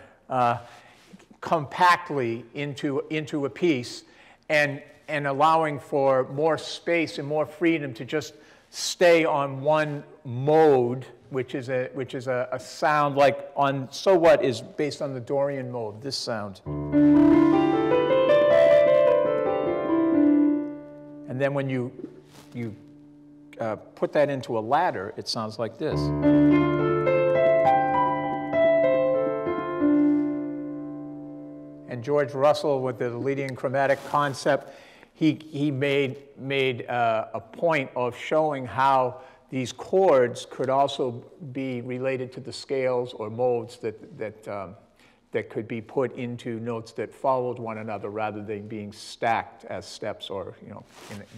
compactly into a piece, and allowing for more space and more freedom to just stay on one mode, which is a sound like on So What is based on the Dorian mode, this sound. And then when you put that into a ladder, it sounds like this. And George Russell, with the leading chromatic concept, he made a point of showing how these chords could also be related to the scales or modes that could be put into notes that followed one another rather than being stacked as steps or in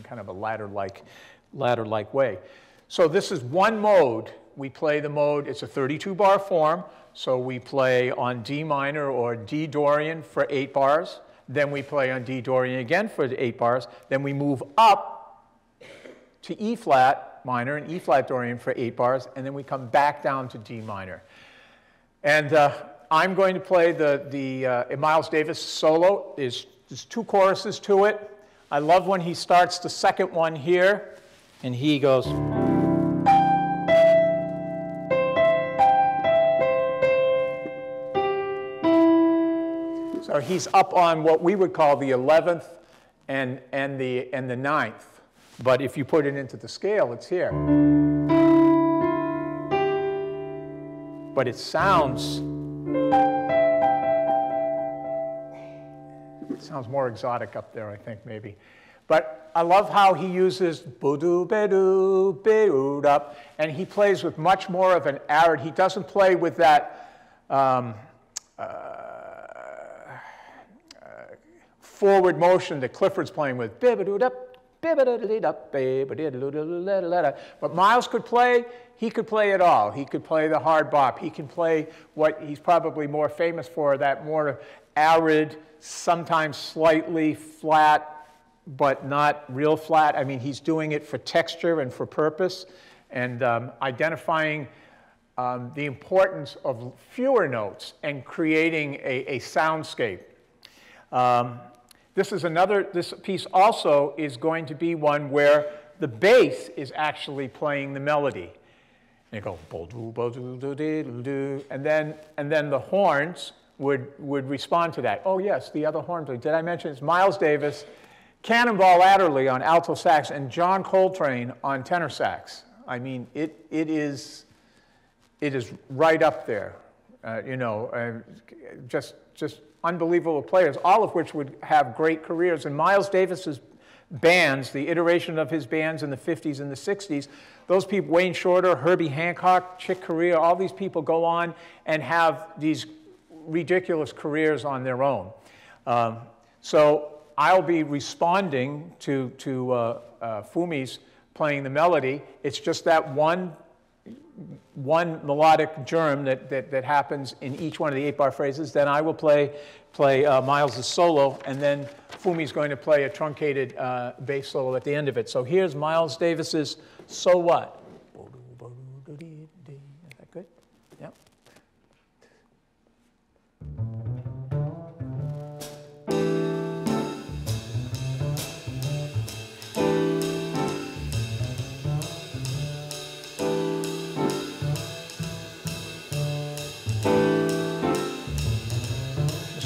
kind of a ladder-like way. So this is one mode. We play the mode. It's a 32-bar form. So we play on D minor or D Dorian for 8 bars. Then we play on D Dorian again for 8 bars. Then we move up to E flat minor and E flat Dorian for 8 bars. And then we come back down to D minor. And I'm going to play the Miles Davis solo. There's 2 choruses to it. I love when he starts the second one here, and he goes. So he's up on what we would call the 11th and the 9th. But if you put it into the scale, it's here. But it sounds more exotic up there, I think, maybe. But I love how he uses bo-do-be-do, be-oo-dup, and he plays with much more of an arid. He doesn't play with that forward motion that Clifford's playing with. But Miles could play, he could play it all. He could play the hard bop. He can play what he's probably more famous for, that more arid, sometimes slightly flat, but not real flat. I mean, he's doing it for texture and for purpose, and identifying the importance of fewer notes and creating a soundscape. This piece also is going to be one where the bass is actually playing the melody. And you go, bo-do, bo-do, do-do, and then the horns would respond to that. Oh yes, the other horn. Did I mention it's Miles Davis, Cannonball Adderley on alto sax, and John Coltrane on tenor sax. I mean, it is right up there. Just unbelievable players, all of which would have great careers. And Miles Davis's bands, the iteration of his bands in the 50s and the 60s, those people, Wayne Shorter, Herbie Hancock, Chick Corea, all these people go on and have these ridiculous careers on their own. So I'll be responding to Fumi's playing the melody. It's just that one melodic germ that happens in each one of the 8-bar phrases. Then I will play Miles' solo, and then Fumi's going to play a truncated bass solo at the end of it. So here's Miles Davis's So What. Is that good? Yep.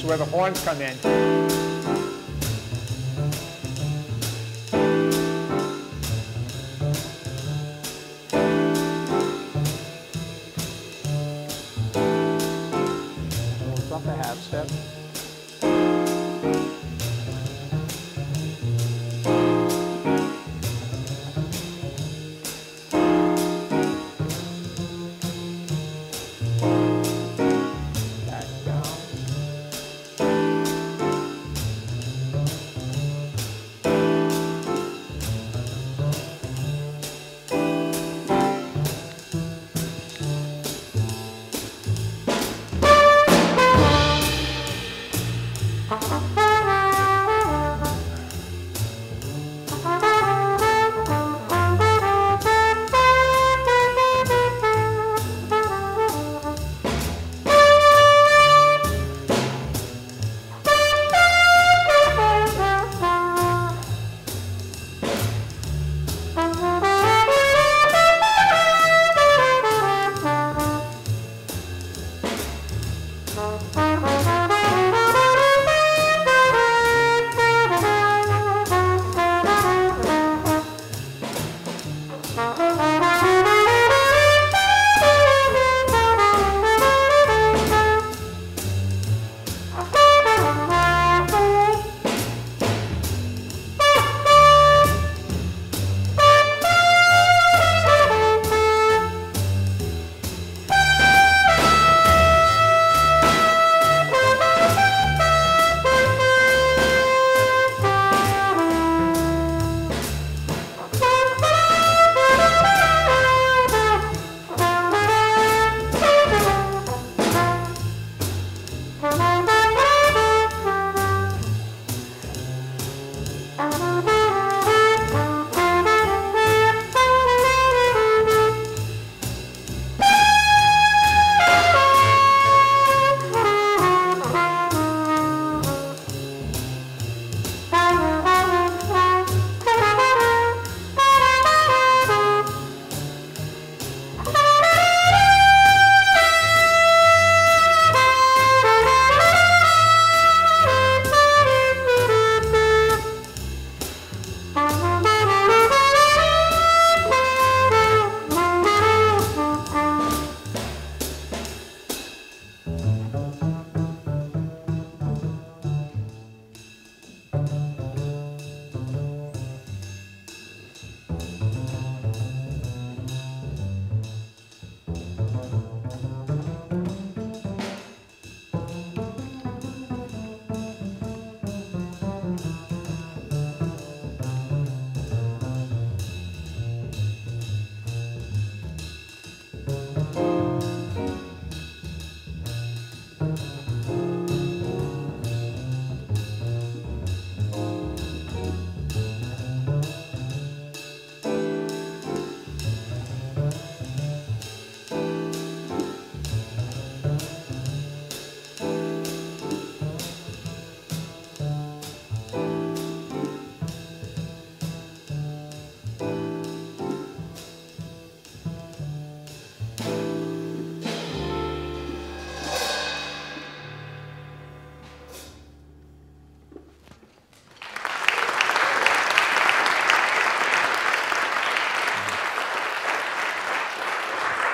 Where the horns come in. Drop a half step.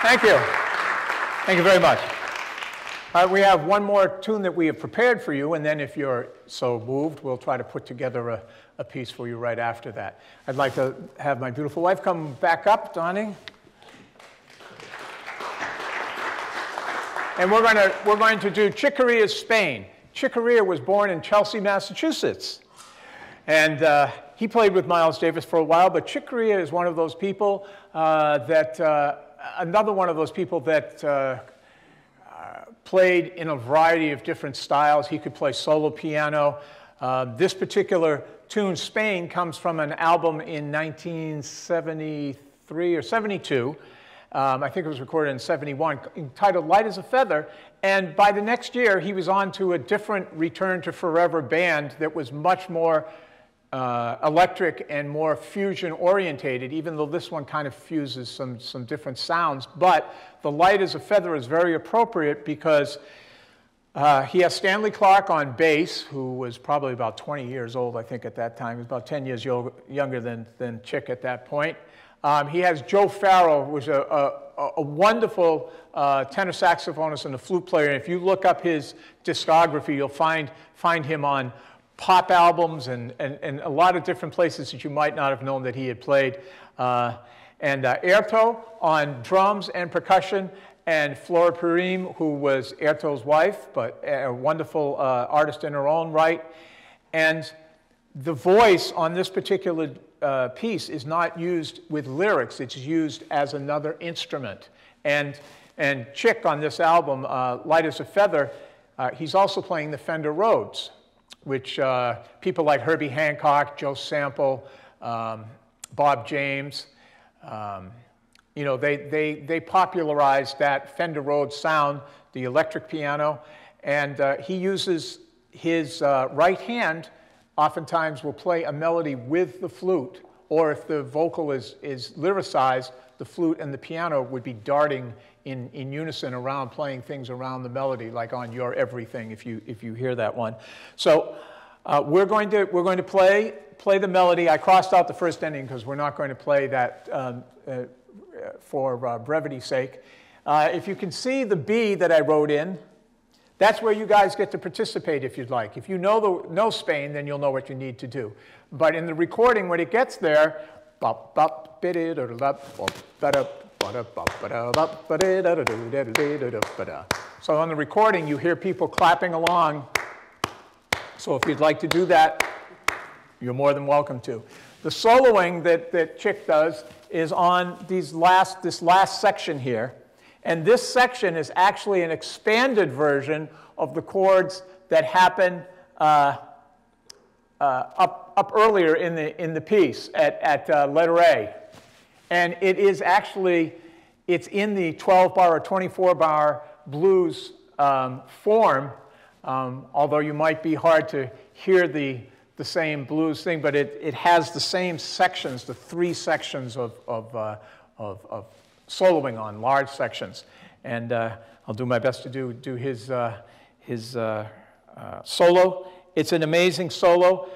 Thank you. Thank you very much. We have one more tune that we have prepared for you, and then if you're so moved, we'll try to put together a piece for you right after that. I'd like to have my beautiful wife come back up, Donnie. And we're going to do Chick Corea, Spain. Chick Corea was born in Chelsea, Massachusetts. And he played with Miles Davis for a while, but Chick Corea is one of those people another one of those people that played in a variety of different styles. He could play solo piano. This particular tune, Spain, comes from an album in 1973 or 72. I think it was recorded in 71, entitled Light as a Feather. And by the next year, he was on to a different Return to Forever band that was much more electric and more fusion orientated, even though this one kind of fuses some different sounds. But the Light as a Feather is very appropriate because he has Stanley Clarke on bass, who was probably about 20 years old, I think, at that time. He was about 10 years younger than Chick at that point. He has Joe Farrell, who was a wonderful tenor saxophonist and a flute player. And if you look up his discography, you'll find him on pop albums and a lot of different places that you might not have known that he had played. And Airto on drums and percussion, and Flora Purim, who was Airto's wife, but a wonderful artist in her own right. And the voice on this particular piece is not used with lyrics. It's used as another instrument. And Chick on this album, Light as a Feather, he's also playing the Fender Rhodes, which people like Herbie Hancock, Joe Sample, Bob James, you know, they popularized that Fender Rhodes sound, the electric piano, and he uses his right hand, oftentimes will play a melody with the flute, or if the vocal is lyricized, the flute and the piano would be darting in unison around, playing things around the melody, like on Your Everything, if you hear that one. So we're going to play the melody. I crossed out the first ending because we're not going to play that for brevity's sake. If you can see the B that I wrote in, that's where you guys get to participate if you'd like. If you know Spain, then you'll know what you need to do. But in the recording, when it gets there, so on the recording, you hear people clapping along. So if you'd like to do that, you're more than welcome to. The soloing that Chick does is on this last section here. And this section is actually an expanded version of the chords that happen up earlier in the piece at letter A. And it is actually, it's in the 12-bar or 24-bar blues form, although you might be hard to hear the same blues thing, but it has the same sections, the 3 sections of soloing on, large sections. And I'll do my best to do his solo. It's an amazing solo.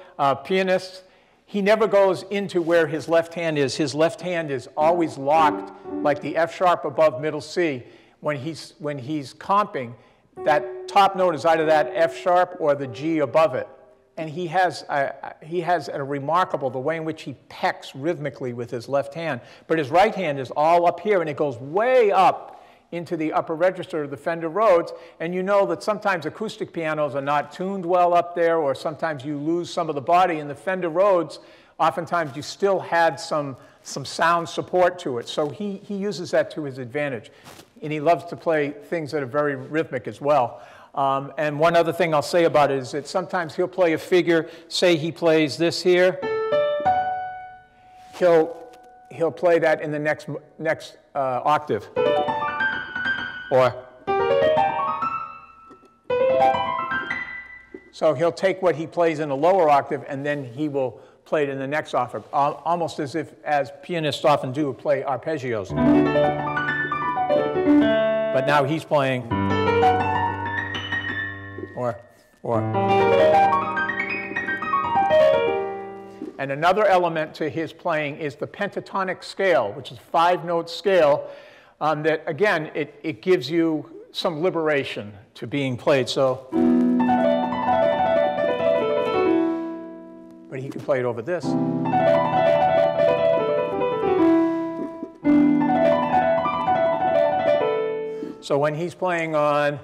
Pianist, he never goes into where his left hand is. His left hand is always locked like the F sharp above middle C. When he's comping, that top note is either that F sharp or the G above it. And he has a remarkable, the way in which he pecks rhythmically with his left hand. But his right hand is all up here, and it goes way up into the upper register of the Fender Rhodes. And you know that sometimes acoustic pianos are not tuned well up there, or sometimes you lose some of the body. In the Fender Rhodes, oftentimes you still had some sound support to it. So he uses that to his advantage. And he loves to play things that are very rhythmic as well. And one other thing I'll say about it is that sometimes he'll play a figure, say he plays this here, he'll play that in the next octave. So he'll take what he plays in a lower octave and then he will play it in the next octave, almost as pianists often do, play arpeggios. But now he's playing And another element to his playing is the pentatonic scale, which is a 5-note scale that, again, it gives you some liberation to being played. So, but he can play it over this. So when he's playing on,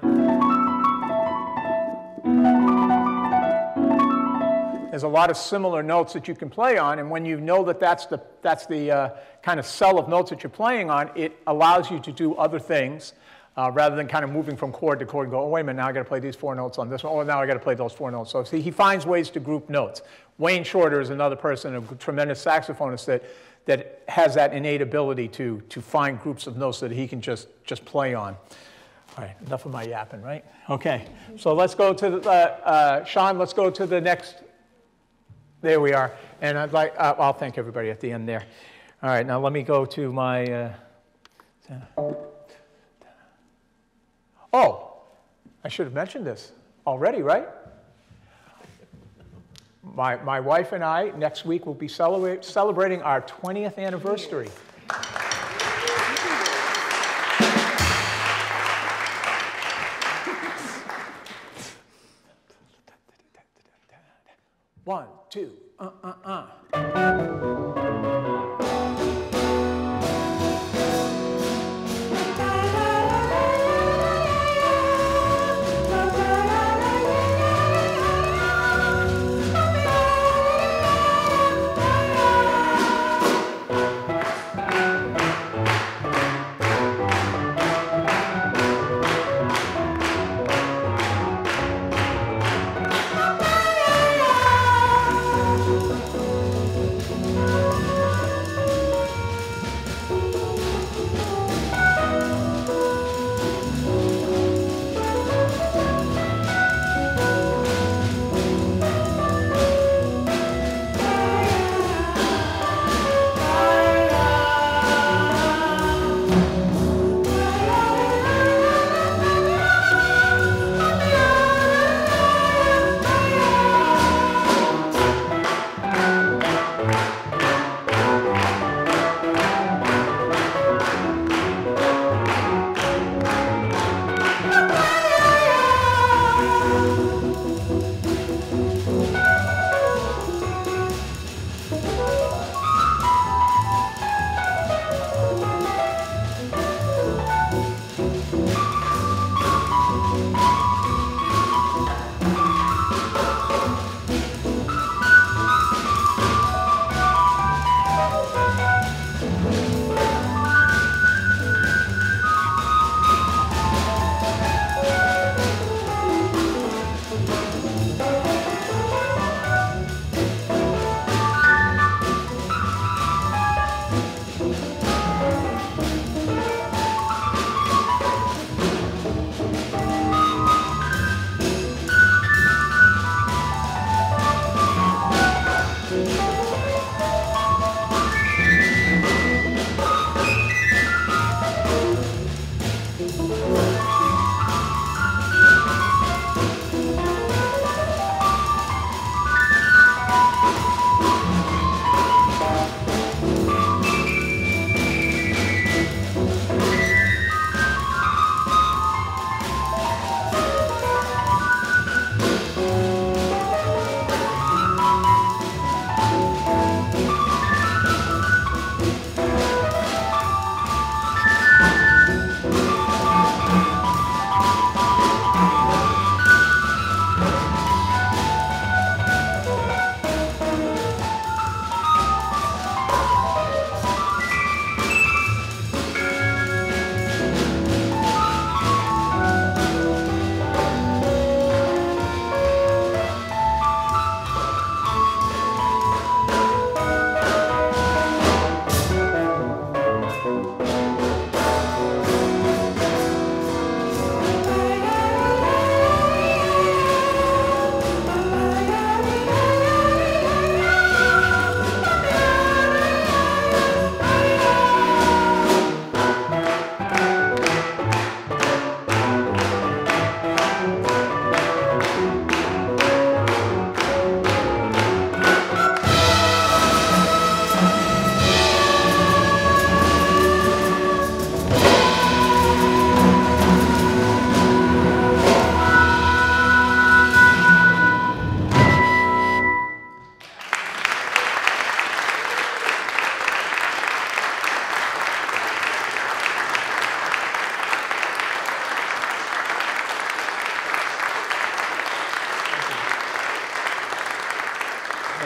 there's a lot of similar notes that you can play on, and when you know that that's the kind of cell of notes that you're playing on, it allows you to do other things rather than kind of moving from chord to chord and go, oh, wait a minute, now I got to play these 4 notes on this one. Oh, now I got to play those 4 notes. So see, he finds ways to group notes. Wayne Shorter is another person, a tremendous saxophonist that has that innate ability to find groups of notes that he can just play on. All right, enough of my yapping, right? Okay, so let's go to Sean, let's go to the next. There we are. And I'd like, I'll thank everybody at the end there. All right, now let me go to my, oh, I should have mentioned this already, right? My wife and I, next week, will be celebrating our 20th anniversary. One, two,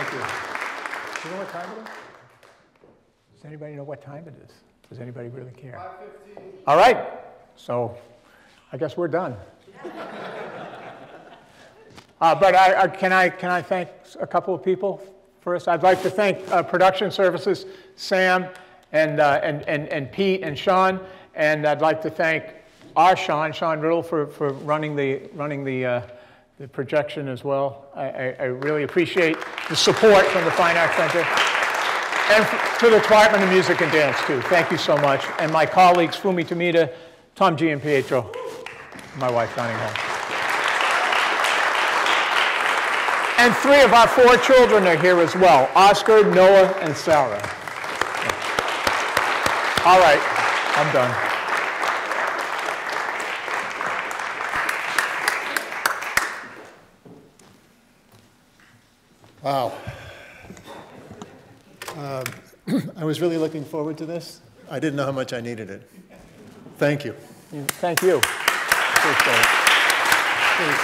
Thank you. Do you know what time it is? Does anybody know what time it is? Does anybody really care? 5:15. All right, so I guess we're done. But can I thank a couple of people first? I'd like to thank Production Services, Sam, and Pete and Sean, and I'd like to thank our Sean Riddle, for running the projection as well. I really appreciate the support from the Fine Arts Center. And to the Department of Music and Dance, too. Thank you so much. And my colleagues, Fumi Tomita, Tom G. and Pietro, my wife, Connie Hall. And 3 of our 4 children are here as well, Oscar, Noah, and Sarah. All right, I'm done. Wow. I was really looking forward to this. I didn't know how much I needed it. Thank you. Thank you. Appreciate it. Please.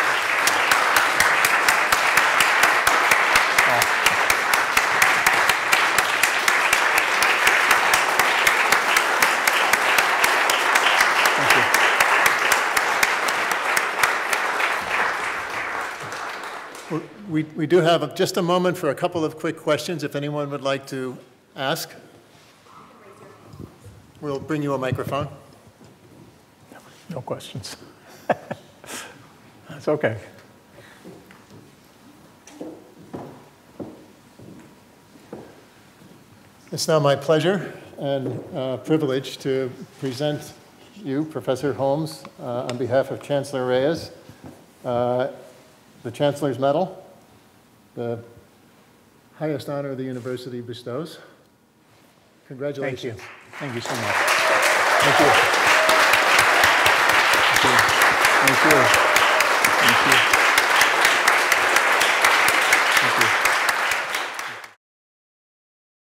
We do have just a moment for a couple of quick questions if anyone would like to ask. We'll bring you a microphone. No questions. That's okay. It's now my pleasure and privilege to present you, Professor Holmes, on behalf of Chancellor Reyes, the Chancellor's Medal, the highest honor the university bestows. Congratulations. Thank you so much. Thank you. Thank you. Thank you. Thank you. Thank you.